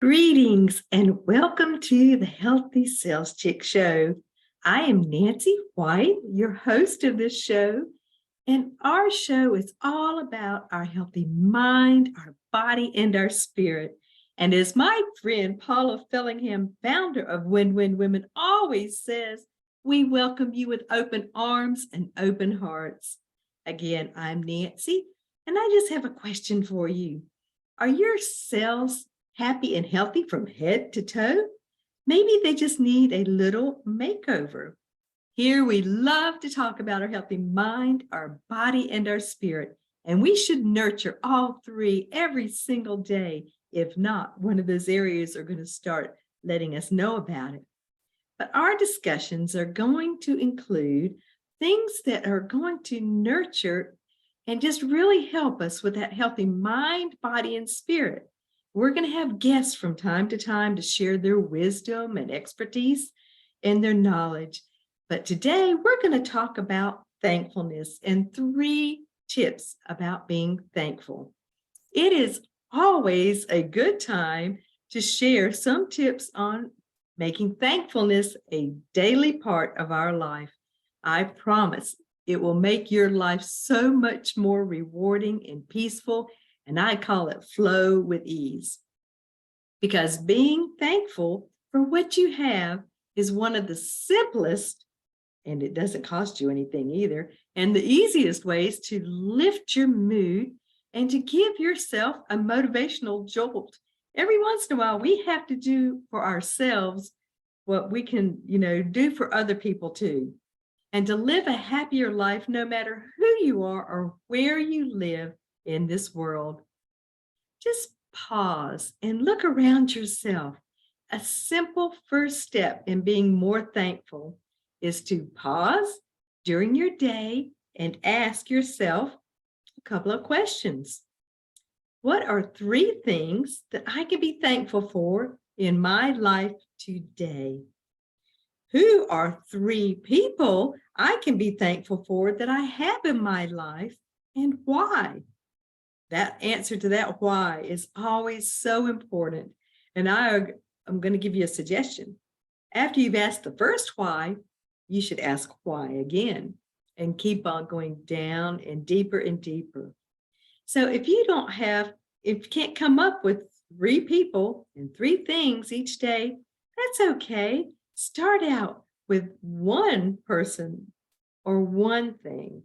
Greetings and welcome to the Healthy Sales Chick Show. I am Nancy White, your host of this show, and our show is all about our healthy mind, our body, and our spirit. And as my friend Paula Fellingham, founder of Win-Win Women, always says, we welcome you with open arms and open hearts. Again, I'm Nancy, and I just have a question for you. Are your cells happy and healthy from head to toe? Maybe they just need a little makeover. Here we love to talk about our healthy mind, our body, and our spirit. And we should nurture all three every single day. If not, one of those areas are going to start letting us know about it. But our discussions are going to include things that are going to nurture and just really help us with that healthy mind, body, and spirit. We're going to have guests from time to time to share their wisdom and expertise and their knowledge. But today we're going to talk about thankfulness and 3 tips about being thankful. It is always a good time to share some tips on making thankfulness a daily part of our life. I promise it will make your life so much more rewarding and peaceful, and I call it flow with ease. Because being thankful for what you have is one of the simplest, and it doesn't cost you anything either, and the easiest ways to lift your mood and to give yourself a motivational jolt. Every once in a while, we have to do for ourselves what we can, do for other people too. And to live a happier life, no matter who you are or where you live in this world. Just pause and look around yourself. A simple first step in being more thankful is to pause during your day and ask yourself a couple of questions. What are 3 things that I can be thankful for in my life today? Who are 3 people I can be thankful for that I have in my life, and why? That answer to that why is always so important. And I'm going to give you a suggestion. After you've asked the first why, you should ask why again and keep on going down and deeper and deeper. So if you can't come up with 3 people and 3 things each day, that's okay. Start out with 1 person or 1 thing.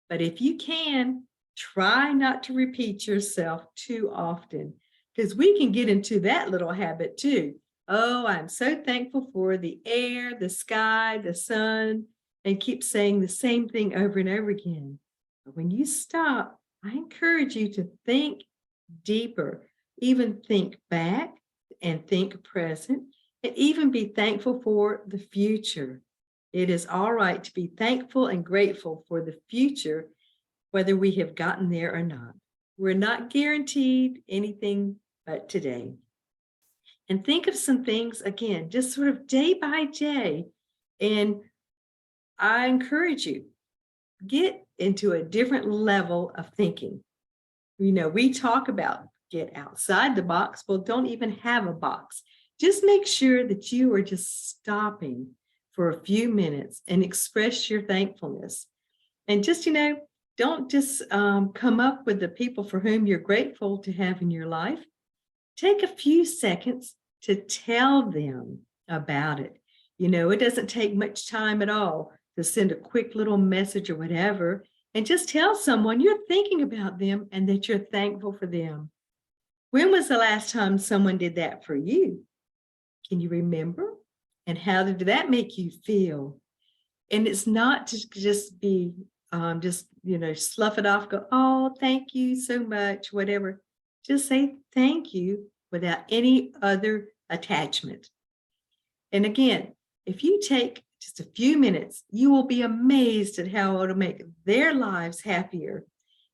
But if you can, try not to repeat yourself too often, because we can get into that little habit too. Oh, I'm so thankful for the air, the sky, the sun, and keep saying the same thing over and over again. But when you stop, I encourage you to think deeper, even think back and think present, and even be thankful for the future. It is all right to be thankful and grateful for the future, whether we have gotten there or not. We're not guaranteed anything but today. And think of some things, again, just sort of day by day. And I encourage you, get into a different level of thinking. We talk about get outside the box. Well, don't even have a box. Just make sure that you are just stopping for a few minutes and express your thankfulness. And just, don't just come up with the people for whom you're grateful to have in your life. Take a few seconds to tell them about it. It doesn't take much time at all to send a quick little message or whatever, and just tell someone you're thinking about them and that you're thankful for them. When was the last time someone did that for you? Can you remember? And how did that make you feel? And it's not to just be slough it off, go, oh, thank you so much, whatever. Just say thank you without any other attachment. And again, if you take just a few minutes, you will be amazed at how it'll make their lives happier,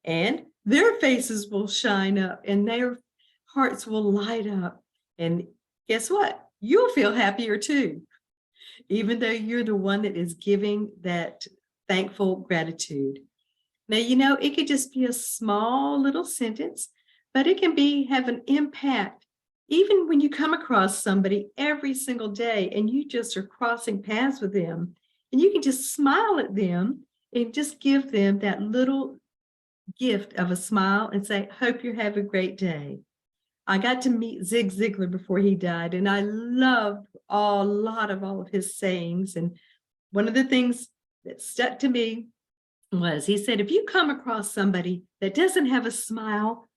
and their faces will shine up and their hearts will light up. And guess what? You'll feel happier too, even though you're the one that is giving that thankful gratitude. Now, it could just be a small little sentence, but it can have an impact Even when you come across somebody every single day and you just are crossing paths with them, and you can just smile at them and just give them that little gift of a smile and say, hope you have a great day. I got to meet Zig Ziglar before he died, and I loved a lot of all of his sayings. And one of the things that stuck to me was he said, if you come across somebody that doesn't have a smile,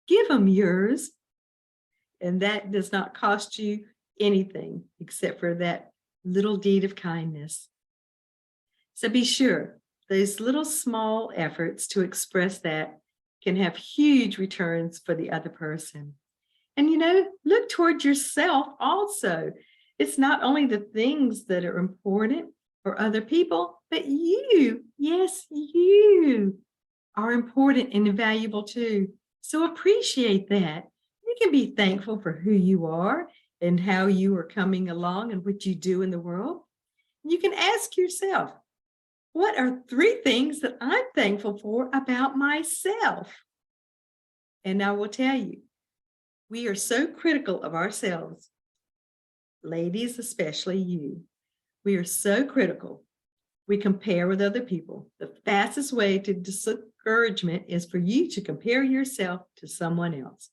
give them yours. And that does not cost you anything except for that little deed of kindness. So be sure, those little small efforts to express that can have huge returns for the other person. And, look toward yourself also. It's not only the things that are important for other people, but you, yes, you are important and valuable too. So appreciate that. You can be thankful for who you are and how you are coming along and what you do in the world. You can ask yourself, what are 3 things that I'm thankful for about myself? And I will tell you, we are so critical of ourselves, ladies, especially you. We are so critical. We compare with other people. The fastest way to discouragement is for you to compare yourself to someone else.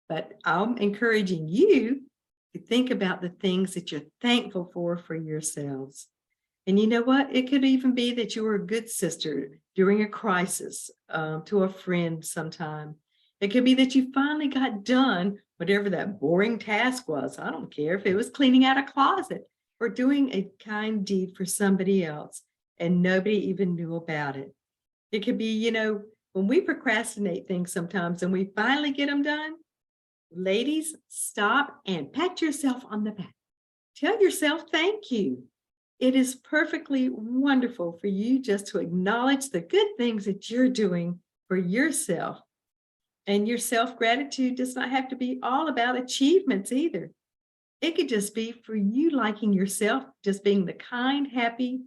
But I'm encouraging you to think about the things that you're thankful for yourselves. And you know what? It could even be that you were a good sister during a crisis to a friend sometime. It could be that you finally got done whatever that boring task was. I don't care if it was cleaning out a closet or doing a kind deed for somebody else and nobody even knew about it. It could be, when we procrastinate things sometimes and we finally get them done, ladies, stop and pat yourself on the back. Tell yourself thank you. It is perfectly wonderful for you just to acknowledge the good things that you're doing for yourself. And your self-gratitude does not have to be all about achievements either. It could just be for you liking yourself, just being the kind, happy,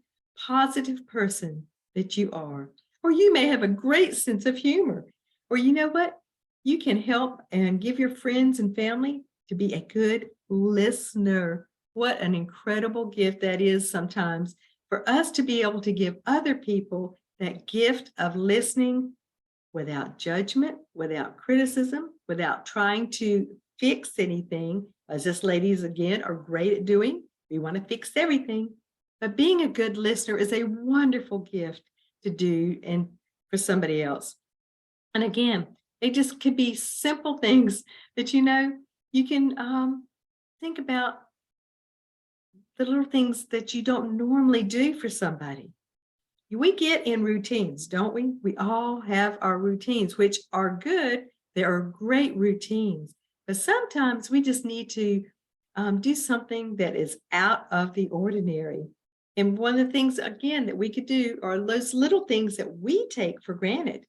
positive person that you are. Or you may have a great sense of humor. Or you know what? You can help and give your friends and family to be a good listener. What an incredible gift that is sometimes for us to be able to give other people that gift of listening without judgment, without criticism, without trying to fix anything, as us ladies, again, are great at doing. We want to fix everything. But being a good listener is a wonderful gift to do and for somebody else. And again, it just could be simple things that, you can think about the little things that you don't normally do for somebody. We get in routines, don't we? We all have our routines, which are good. They are great routines. But sometimes we just need to do something that is out of the ordinary. And one of the things, again, that we could do are those little things that we take for granted.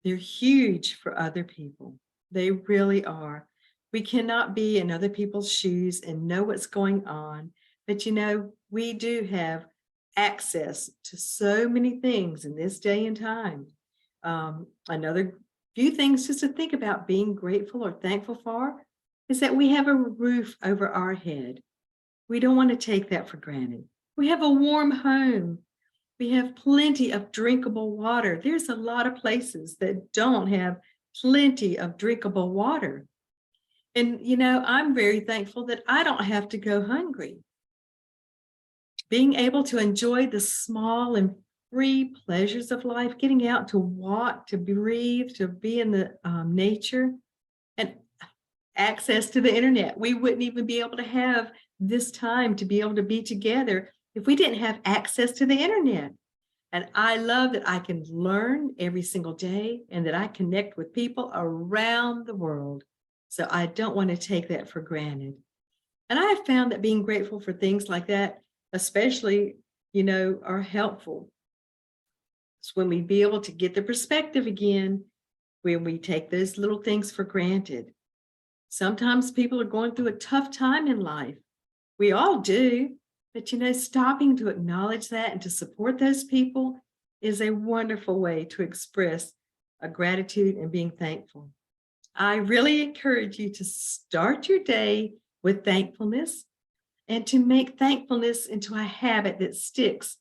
They're huge for other people. They really are. We cannot be in other people's shoes and know what's going on. But, we do have access to so many things in this day and time. Another few things just to think about being grateful or thankful for is that we have a roof over our head. We don't want to take that for granted. We have a warm home. We have plenty of drinkable water. There's a lot of places that don't have plenty of drinkable water. And, I'm very thankful that I don't have to go hungry. Being able to enjoy the small and free pleasures of life, getting out to walk, to breathe, to be in the nature, and access to the internet. We wouldn't even be able to have this time to be able to be together if we didn't have access to the internet. And I love that I can learn every single day and that I connect with people around the world. So I don't want to take that for granted. And I have found that being grateful for things like that, especially, are helpful. It's when we be able to get the perspective again, when we take those little things for granted. Sometimes people are going through a tough time in life. We all do. But, stopping to acknowledge that and to support those people is a wonderful way to express a gratitude and being thankful. I really encourage you to start your day with thankfulness and to make thankfulness into a habit that sticks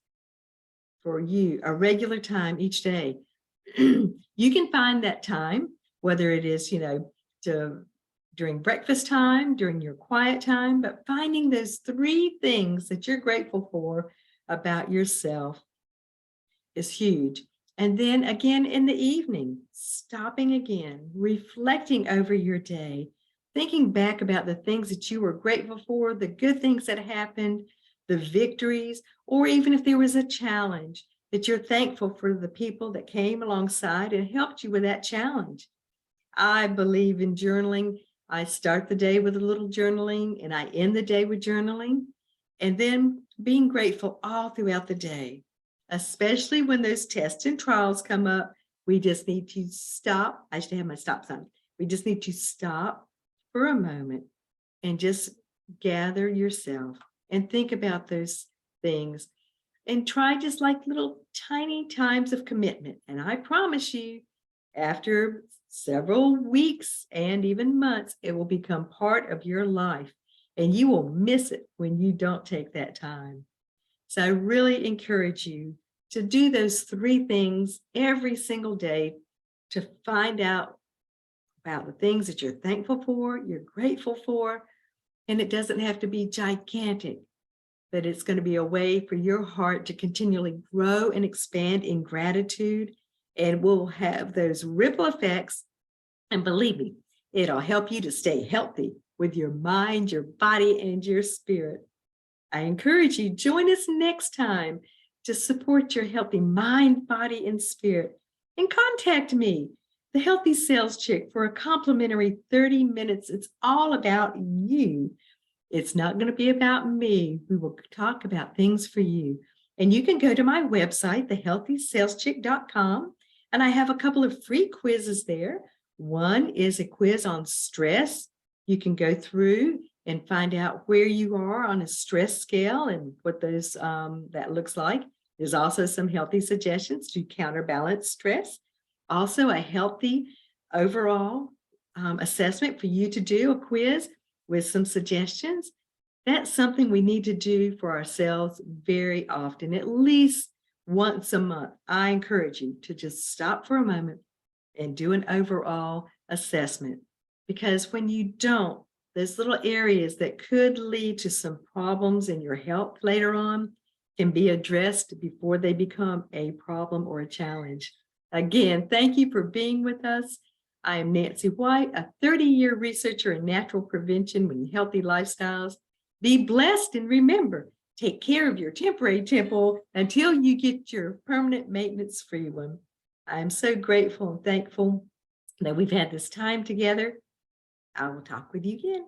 for you, a regular time each day. You can find that time, whether it is, to during breakfast time, during your quiet time, but finding those three things that you're grateful for about yourself is huge. And then again in the evening, stopping again, reflecting over your day, thinking back about the things that you were grateful for, the good things that happened, the victories, or even if there was a challenge, that you're thankful for the people that came alongside and helped you with that challenge. I believe in journaling. I start the day with a little journaling and I end the day with journaling, and then being grateful all throughout the day, especially when those tests and trials come up. We just need to stop. I should have my stop sign. We just need to stop for a moment and just gather yourself and think about those things and try just like little tiny times of commitment. And I promise you, after several weeks and even months, it will become part of your life and you will miss it when you don't take that time. So I really encourage you to do those three things every single day to find out about the things that you're thankful for, you're grateful for, and it doesn't have to be gigantic, but it's going to be a way for your heart to continually grow and expand in gratitude, and will have those ripple effects. And believe me, it'll help you to stay healthy with your mind, your body, and your spirit. I encourage you, join us next time to support your healthy mind, body, and spirit. And contact me, the Healthy Sales Chick, for a complimentary 30 minutes. It's all about you. It's not going to be about me. We will talk about things for you. And you can go to my website, thehealthysaleschick.com, and I have a couple of free quizzes there. One is a quiz on stress. You can go through and find out where you are on a stress scale and what those that looks like. There's also some healthy suggestions to counterbalance stress. Also a healthy overall assessment for you to do, a quiz with some suggestions. That's something we need to do for ourselves very often, at least once a month. I encourage you to just stop for a moment and do an overall assessment, because when you don't, those little areas that could lead to some problems in your health later on can be addressed before they become a problem or a challenge. Again, thank you for being with us. I am Nancy White, a 30-year researcher in natural prevention and healthy lifestyles. Be blessed, and remember, take care of your temporary temple until you get your permanent maintenance-free one. I am so grateful and thankful that we've had this time together. I will talk with you again.